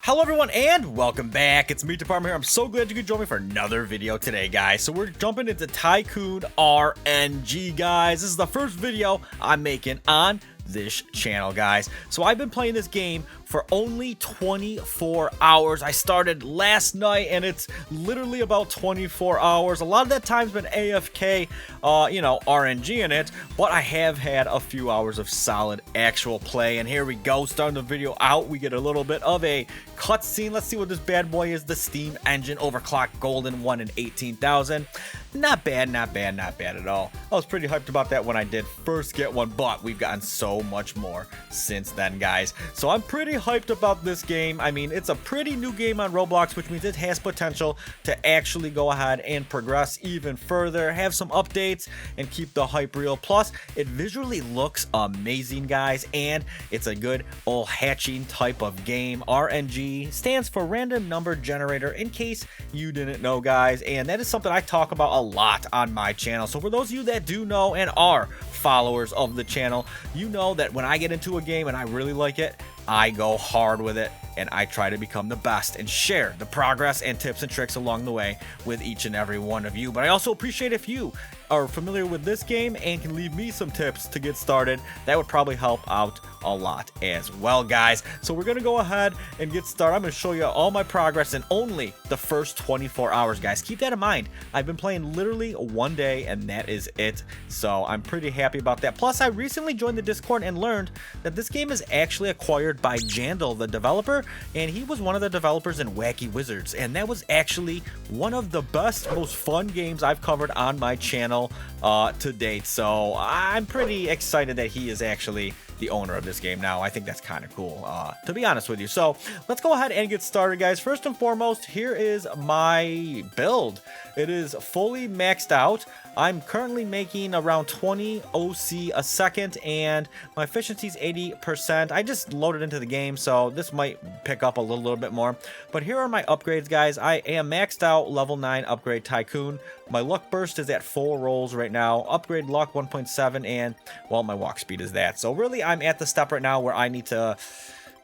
Hello everyone and welcome back. It's Meatdept here. I'm so glad you could join me for another video today, guys. So we're jumping into Tycoon RNG, guys. This is the first video I'm making on this channel, guys. So I've been playing this game for only 24 hours. I started last night and it's literally about 24 hours. A lot of that time's been AFK, RNG in it, but I have had a few hours of solid actual play. And here we go, starting the video out. We get a little bit of a cutscene. Let's see what this bad boy is. The steam engine overclocked golden 1 in 18,000. Not bad, not bad, not bad at all. I was pretty hyped about that when I did first get one, but we've gotten so much more since then, guys. So I'm pretty hyped about this game. I mean, it's a pretty new game on Roblox, which means it has potential to actually go ahead and progress even further, have some updates, and keep the hype real. Plus, it visually looks amazing, guys, and it's a good old hatching type of game. RNG stands for Random Number Generator, in case you didn't know, guys, and that is something I talk about a lot on my channel. So for those of you that do know and are followers of the channel, you know that when I get into a game and I really like it, I go hard with it and I try to become the best and share the progress and tips and tricks along the way with each and every one of you. But I also appreciate if you are familiar with this game and can leave me some tips to get started. That would probably help out a lot as well, guys. So we're gonna go ahead and get started. I'm gonna show you all my progress in only the first 24 hours, guys. Keep that in mind. I've been playing literally one day and that is it. So I'm pretty happy about that. Plus, I recently joined the Discord and learned that this game is actually acquired by Jandal, the developer, and he was one of the developers in Wacky Wizards, and that was actually one of the best, most fun games I've covered on my channel to date. So I'm pretty excited that he is actually the owner of this game now. I think that's kind of cool, to be honest with you. So let's go ahead and get started, guys. First and foremost, here is my build. It is fully maxed out. I'm currently making around 20 OC a second and my efficiency is 80%. I just loaded into the game, so this might pick up a little bit more. But here are my upgrades, guys. I am maxed out level 9 upgrade Tycoon. My luck burst is at 4 rolls right now. Upgrade luck 1.7, and well, my walk speed is that. So really, I'm at the step right now where I need to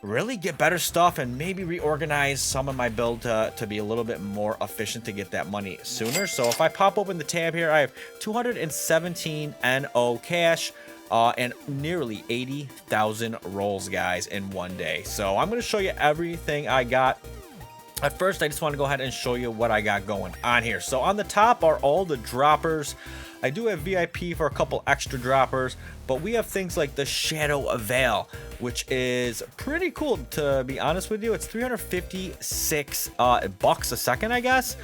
really get better stuff and maybe reorganize some of my build to be a little bit more efficient to get that money sooner. So if I pop open the tab here, I have 217 NO cash and nearly 80,000 rolls, guys, in one day. So I'm going to show you everything I got. At first, I just want to go ahead and show you what I got going on here. So on the top are all the droppers. I do have VIP for a couple extra droppers, but we have things like the Shadow Veil, which is pretty cool, to be honest with you. It's 356 bucks a second, I guess.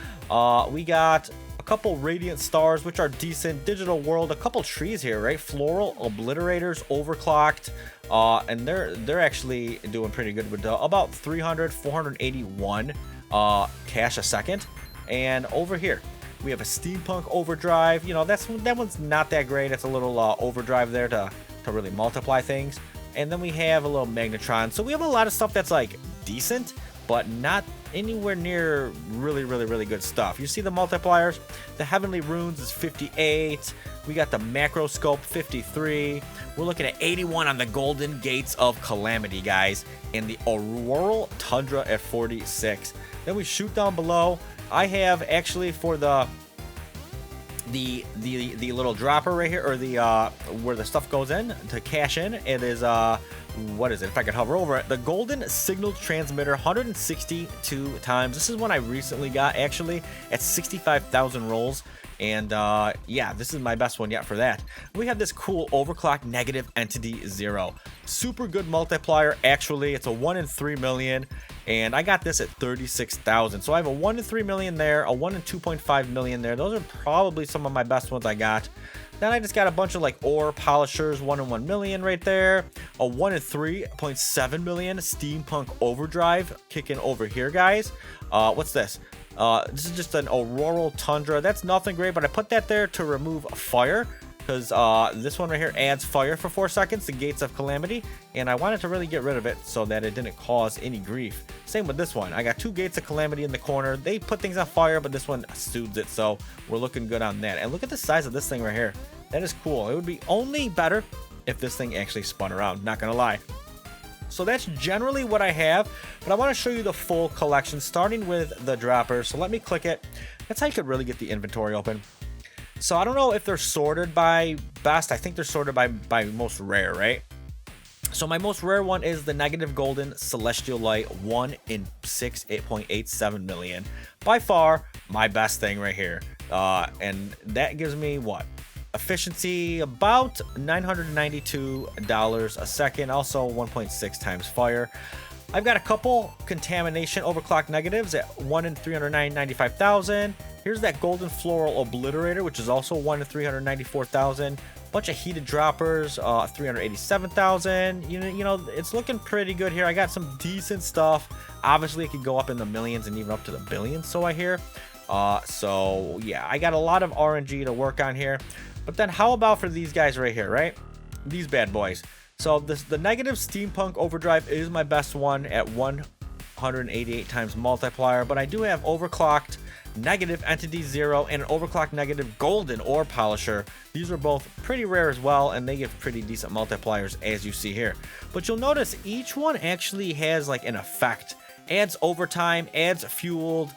We got a couple Radiant Stars, which are decent. Digital World, a couple trees here, right? Floral Obliterators, overclocked. And they're actually doing pretty good with about 481 cash a second. And over here we have a Steampunk Overdrive. You know, that one's not that great. It's a little overdrive there to really multiply things. And then we have a little Magnetron. So we have a lot of stuff that's like decent, but not anywhere near really good stuff. You see the multipliers. The Heavenly Runes is 58. We got the Macroscope 53. We're looking at 81 on the Golden Gates of Calamity, guys, and the Auroral Tundra at 46. Then we shoot down below. I have actually for the little dropper right here, or the where the stuff goes in to cash in, it is what is it, if I could hover over it, the Golden Signal Transmitter 162 times. This is one I recently got, actually, at 65,000 rolls. And yeah, this is my best one yet for that. We have this cool overclock negative entity 0. Super good multiplier, actually. It's a 1 in 3 million, and I got this at 36,000. So I have a 1 in 3 million there, a 1 in 2.5 million there. Those are probably some of my best ones I got. Then I just got a bunch of like ore polishers, 1 in 1 million right there. A 1 in 3.7 million Steampunk Overdrive kicking over here, guys. What's this? This is just an Auroral Tundra. That's nothing great, but I put that there to remove fire, because this one right here adds fire for 4 seconds, the Gates of Calamity, and I wanted to really get rid of it so that it didn't cause any grief. Same with this one. I got 2 Gates of Calamity in the corner. They put things on fire, but this one soothes it, so we're looking good on that. And look at the size of this thing right here. That is cool. It would be only better if this thing actually spun around, not gonna lie. So that's generally what I have, but I want to show you the full collection, starting with the dropper. So let me click it. That's how you could really get the inventory open. So I don't know if they're sorted by best. I think they're sorted by most rare, right? So my most rare one is the negative golden celestial light 1 in 6 8.87 million. By far my best thing right here. And that gives me what? Efficiency about $992 a second, also 1.6 times fire. I've got a couple contamination overclock negatives at 1 in 395,000. Here's that golden floral obliterator, which is also 1 in 394,000. Bunch of heated droppers, 387,000. You know, it's looking pretty good here. I got some decent stuff. Obviously, it could go up in the millions and even up to the billions, so I hear. So yeah, I got a lot of RNG to work on here. But then how about for these guys right here, right? These bad boys. So the negative steampunk overdrive is my best one at 188 times multiplier, but I do have overclocked negative entity 0 and an overclocked negative golden ore polisher. These are both pretty rare as well, and they give pretty decent multipliers as you see here. But you'll notice each one actually has like an effect. Adds overtime, adds fueled,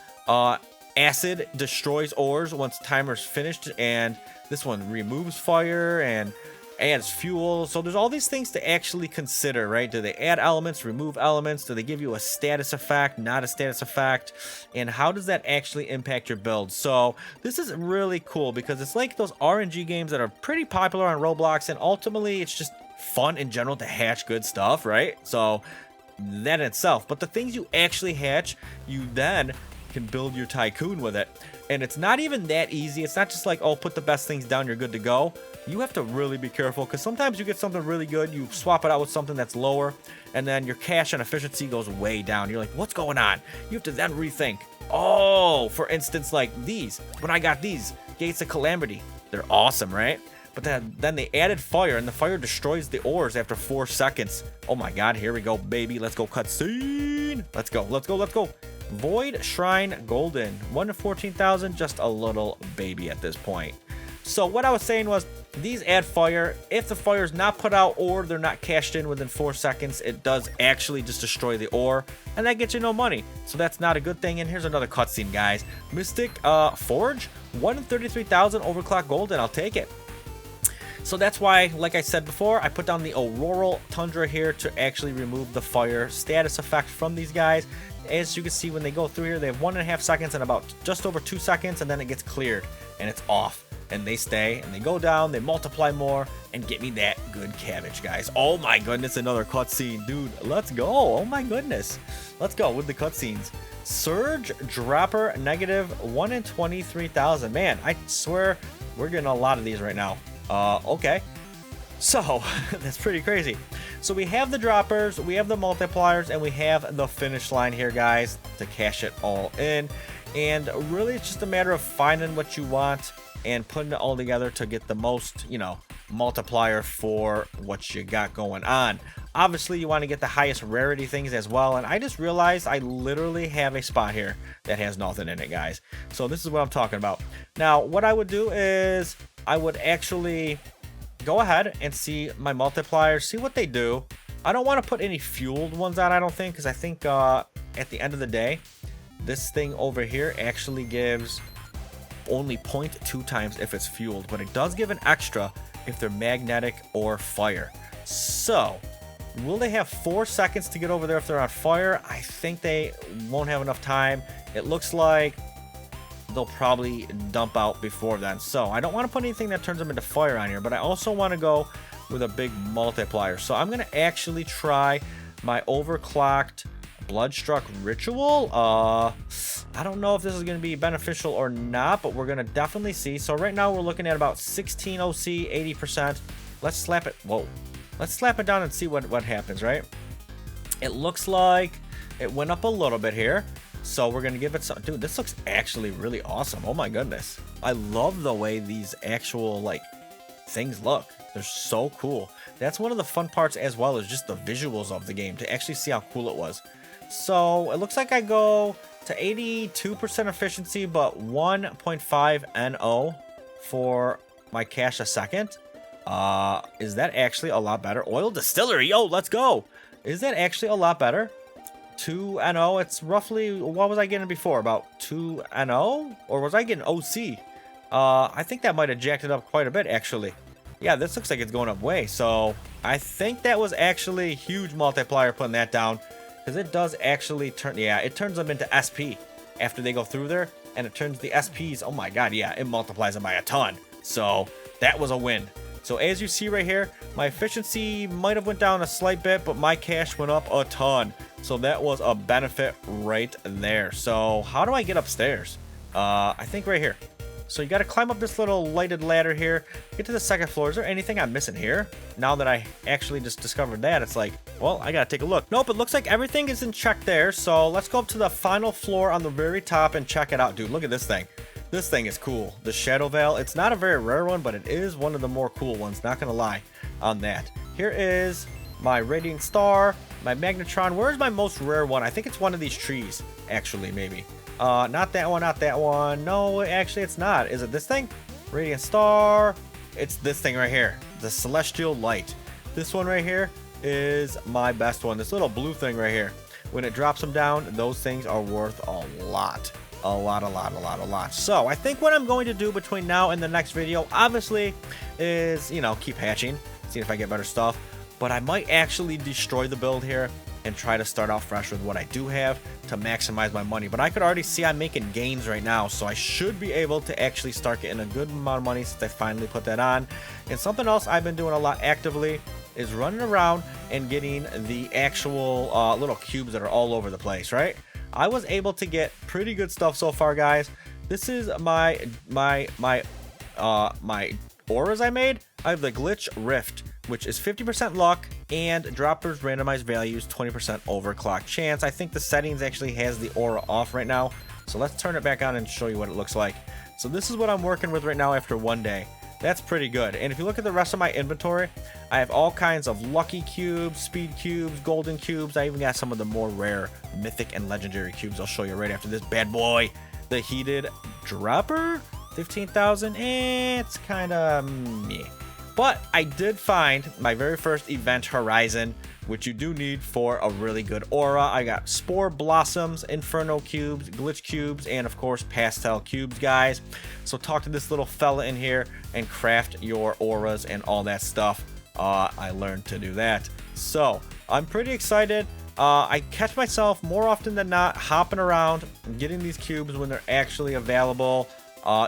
acid destroys ores once timer's finished, and this one removes fire and adds fuel. So there's all these things to actually consider, right? Do they add elements, remove elements? Do they give you a status effect, not a status effect? And how does that actually impact your build? So this is really cool because it's like those RNG games that are pretty popular on Roblox, and ultimately it's just fun in general to hatch good stuff, right? So that in itself. But the things you actually hatch, you then can build your Tycoon with it. And it's not even that easy. It's not just like, oh, put the best things down, you're good to go. You have to really be careful because sometimes you get something really good, you swap it out with something that's lower, and then your cash and efficiency goes way down. You're like, what's going on? You have to then rethink. Oh, for instance, like these. When I got these, Gates of Calamity, they're awesome, right? But then they added fire, and the fire destroys the ores after 4 seconds. Oh my god, here we go, baby. Let's go cutscene. Let's go, let's go, let's go. Void Shrine Golden, 1 to 14,000, just a little baby at this point. So what I was saying was, these add fire. If the fire is not put out or they're not cashed in within 4 seconds, it does actually just destroy the ore, and that gets you no money. So that's not a good thing. And here's another cutscene, guys. Mystic Forge, 1 in 33,000 overclock golden. I'll take it. So that's why, like I said before, I put down the Auroral Tundra here to actually remove the fire status effect from these guys. As you can see, when they go through here, they have 1.5 seconds and about just over 2 seconds, and then it gets cleared and it's off. And they stay and they go down, they multiply more, and get me that good cabbage, guys. Oh my goodness, another cutscene, dude. Let's go. Oh my goodness. Let's go with the cutscenes. Surge Dropper, negative 1 in 23,000. Man, I swear we're getting a lot of these right now. Okay. So that's pretty crazy. So we have the droppers, we have the multipliers, and we have the finish line here, guys, to cash it all in. And really, it's just a matter of finding what you want and putting it all together to get the most, you know, multiplier for what you got going on. Obviously, you want to get the highest rarity things as well. And I just realized I literally have a spot here that has nothing in it, guys. So this is what I'm talking about. Now, what I would do is I would actually go ahead and see my multipliers, see what they do. I don't want to put any fueled ones on, I don't think, because I think at the end of the day, this thing over here actually gives only 0.2 times if it's fueled, but it does give an extra if they're magnetic or fire. So will they have 4 seconds to get over there if they're on fire? I think they won't have enough time. It looks like they'll probably dump out before then. So I don't want to put anything that turns them into fire on here, but I also want to go with a big multiplier. So I'm going to actually try my overclocked Bloodstruck Ritual. I don't know if this is going to be beneficial or not, but we're going to definitely see. So right now we're looking at about 16 OC, 80%. Let's slap it. Whoa. Let's slap it down and see what happens, right? It looks like it went up a little bit here. So we're going to give it some. Dude, this looks actually really awesome. Oh my goodness. I love the way these actual, like, things look. They're so cool. That's one of the fun parts as well, is just the visuals of the game, to actually see how cool it was. So it looks like I go to 82% efficiency, but 1.5 NO for my cash a second. Is that actually a lot better? Oil distillery, yo, let's go. is that actually a lot better? 2-0. It's roughly, what was I getting before? About 2-0? Or was I getting OC? I think that might have jacked it up quite a bit, actually. Yeah, this looks like it's going up way. So I think that was actually a huge multiplier putting that down, because it does actually turn, yeah, it turns them into SP after they go through there, and it turns the SPs, oh my god, yeah, it multiplies them by a ton. So that was a win. So as you see right here, my efficiency might have went down a slight bit, but my cash went up a ton. So that was a benefit right there. So how do I get upstairs? I think right here. So you got to climb up this little lighted ladder here, get to the second floor. Is there anything I'm missing here? Now that I actually just discovered that, it's like, well, I got to take a look. Nope, it looks like everything is in check there. So let's go up to the final floor on the very top and check it out. Dude, look at this thing. This thing is cool. The Shadow Veil. It's not a very rare one, but it is one of the more cool ones. Not going to lie on that. Here is my Radiant Star, my Magnetron. Where's my most rare one? I think it's one of these trees, actually, maybe. Not that one, not that one. No, actually, it's not. Is it this thing? Radiant Star. It's this thing right here. The Celestial Light. This one right here is my best one. This little blue thing right here. When it drops them down, those things are worth a lot. A lot. So I think what I'm going to do between now and the next video, obviously, is, you know, keep hatching, see if I get better stuff. But I might actually destroy the build here and try to start out fresh with what I do have to maximize my money. But I could already see I'm making gains right now, so I should be able to actually start getting a good amount of money since I finally put that on. And something else I've been doing a lot actively is running around and getting the actual little cubes that are all over the place, right? I was able to get pretty good stuff so far, guys. This is my auras I made. I have the Glitch Rift, which is 50% luck and droppers randomized values 20% overclock chance. I think the settings actually has the aura off right now. So let's turn it back on and show you what it looks like. So this is what I'm working with right now after one day. That's pretty good. And if you look at the rest of my inventory, I have all kinds of lucky cubes, speed cubes, golden cubes. I even got some of the more rare mythic and legendary cubes. I'll show you right after this bad boy. The heated dropper, 15,000. It's kind of meh. But I did find my very first event horizon, which you do need for a really good aura. I got Spore Blossoms, Inferno Cubes, Glitch Cubes, and of course Pastel Cubes, guys. So talk to this little fella in here and craft your auras and all that stuff. I learned to do that. So I'm pretty excited. I catch myself more often than not hopping around and getting these cubes when they're actually available.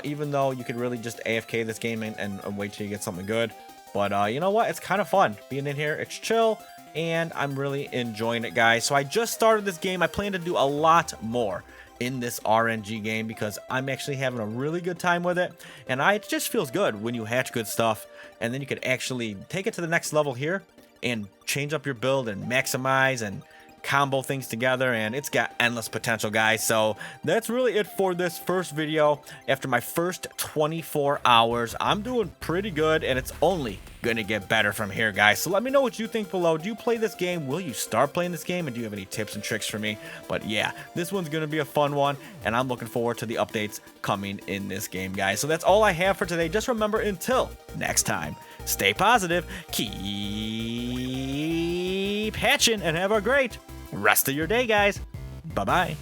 Even though you could really just AFK this game and wait till you get something good. But you know what? It's kind of fun being in here. It's chill, and I'm really enjoying it, guys. So I just started this game. I plan to do a lot more in this RNG game because I'm actually having a really good time with it. And it just feels good when you hatch good stuff, and then you could actually take it to the next level here and change up your build and maximize and combo things together, and it's got endless potential, guys. So that's really it for this first video. After my first 24 hours, I'm doing pretty good, and it's only gonna get better from here, guys. So let me know what you think below. Do you play this game? Will you start playing this game? And do you have any tips and tricks for me? But yeah, this one's gonna be a fun one, and I'm looking forward to the updates coming in this game, guys. So that's all I have for today. Just remember, until next time, stay positive, keep hatching, and have a great rest of your day, guys. Bye-bye.